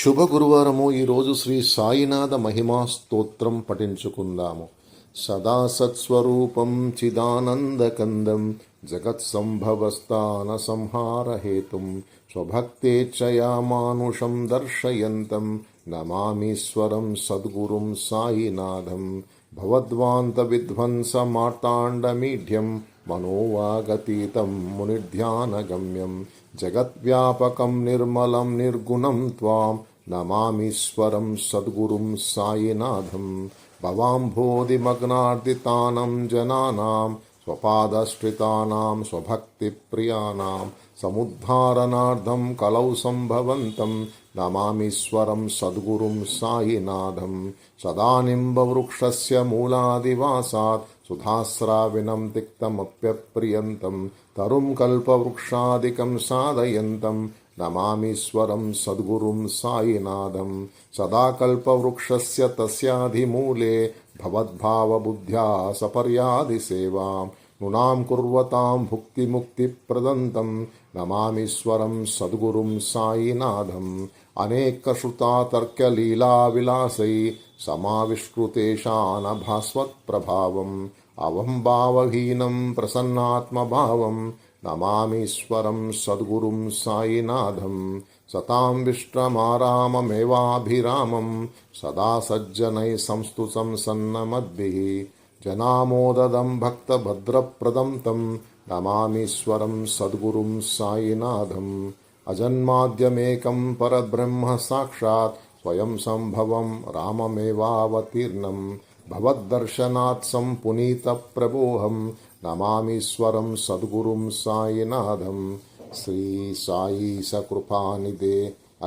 శుభ గురువారము. ఈరోజు శ్రీ సాయినాథ మహిమా స్తోత్రం పఠించుకుందాము. సదా సత్స్వరూపం చిదానందకందం జగత్సంభవస్థాన సంహారహేతుం స్వభక్తేచ్ఛయా మానుషం దర్శయంతం నమామీశ్వరం సద్గురుం సాయినాథం. భవద్వాంత విధ్వంస మార్తాండమీఢ్యం మనోవాగతీతం మునిధ్యానగమ్యం జగద్వ్యాపకం నిర్మలం నిర్గుణం త్వాం నమామీశ్వరం సద్గురుం సాయినాథం. భవాంభోధిమగ్నార్దితానం జనానాం స్వపాదశ్రితానాం స్వభక్తిప్రియానాం సముద్ధారణార్థం కలౌ సంభవంతం నమామీశ్వరం సద్గురుం సాయినాథం. సదానింబవృక్షస్య మూలాదివాసాత్ సుధాస్రావినం తిక్తమప్యప్రియంతం తరుం కల్పవృక్షాదికం సాధయంతం నమామీశ్వరం సద్గురుం సాయినాథం. సదా కల్పవృక్షస్య తస్యాధిమూలే భవద్భావబుద్ధ్యా సపర్యాది సేవాం నృణాం కుర్వతాం భుక్తిముక్తిప్రదంతం నమామీశ్వరం సద్గురుం సాయినాథం. అనేకశ్రుతాతర్కలీలావిలాసై సమావిష్కృతేషానభాస్వత్ప్రభావం అవం భావహీనం ప్రసన్నాత్మభావం నమామీశ్వరం సద్గురుం సాయినాథం. సతాం విశ్రమారామమేవాభిరామం సదా సజ్జనై సంస్తుతం సన్నమద్భిః జనామోదదం భక్తభద్రప్రదం తం నమామీశ్వరం సద్గురుం సాయినాథం. అజన్మాద్యమేకం పరబ్రహ్మ సాక్షాత్ స్వయం సంభవం రామమేవావతీర్ణం భవద్దర్శనాత్ సంపునీత ప్రభోహం నమామీశ్వరం సద్గురుం సాయినాథం. శ్రీ సాయి సకృపానిదే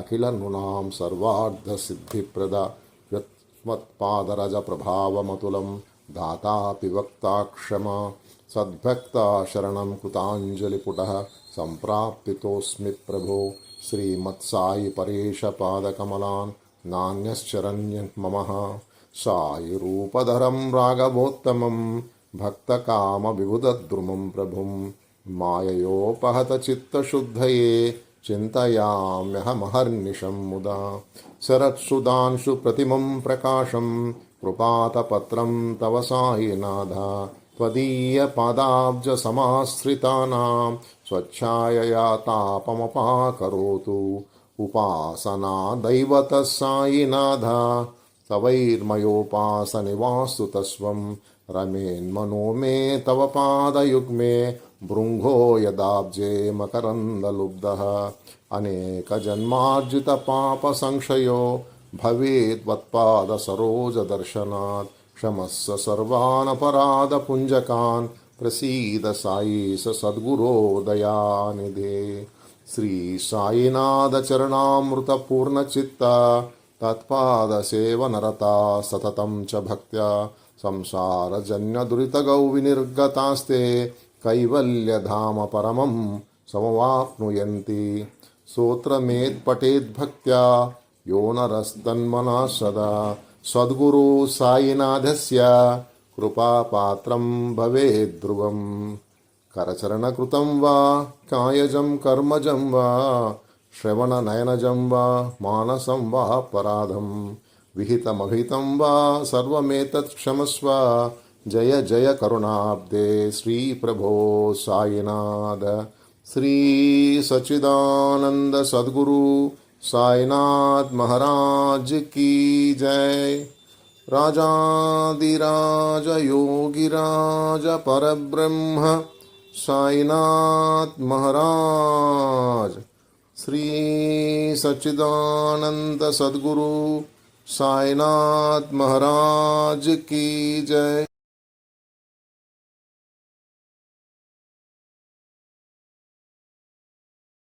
అఖిల నృణాం సర్వార్థసిద్ధిప్రద యత్మత్పాదరజ ప్రభావమతులం దాతాపి వక్తాక్షమా సద్భక్తా శరణం కృతాంజలిపుటః సంప్రాప్తితోస్మి ప్రభో. శ్రీమత్సాయి పరేశ పాదకమలాన్ నాన్యశ్చరణ్యం మమ. సాయి రూపధరం రాఘవోత్తమం భక్తకామ విబుధద్రుమం ప్రభుం మాయయోపహత చిత్తశుద్ధయే చింతయామ్యహమహర్నిశం ముదా. శరత్సుధాంశు ప్రతిమం ప్రకాశం కృపాతపత్రం తవ సాయినాథ త్వదీయ పాదాబ్జ సమాశ్రితానాం స్వచ్ఛాయయా తాపమపాకరోతు. ఉపాసనా దైవత సాయినాథ తవైర్మయోపాసనివాస్తు తస్వం రమేన్మనో మే తవ పాదయుగ్మే భృంగో యదాబ్జే మకరందలుబ్ధః. అనేక జన్మార్జిత పాప సంక్షయో భవేద్వత్పాద సరోజ దర్శనాత్ క్షమస్వ సర్వానపరాధ పుంజకాన్ ప్రసీద సాయి సద్గురో దయానిధే. శ్రీ సాయినాథ చరణామృత పూర్ణచిత్త తత్పాద సేవనరతా సతతం చ భక్త్యా సంసారజన్యదురితగౌ వినిర్గతాస్తే కైవల్యధామ పరమం సమవాప్నుయంతి. స్తోత్రమేత్పఠేద్భక్త్యా యో నరస్తన్మనా సదా సద్గురు సాయినాథస్య కృపాపాత్రం భవేద్ధ్రువం. కరచరణకృతం వా కాయజం కర్మజం వా శ్రవణనయనజం వా మానసం వా పరాధం విహితమహితం వా సర్వమేతత్ క్షమస్వ. జయ జయ కరుణాబ్దే శ్రీ ప్రభో సాయినాథ. శ్రీ సచ్చిదానంద సద్గురు साईनाथ महाराज की जय. राजाधिराज योगिराज परब्रह्म साईनाथ महाराज. श्री सच्चिदानंद सद्गुरु साईनाथ महाराज की जय.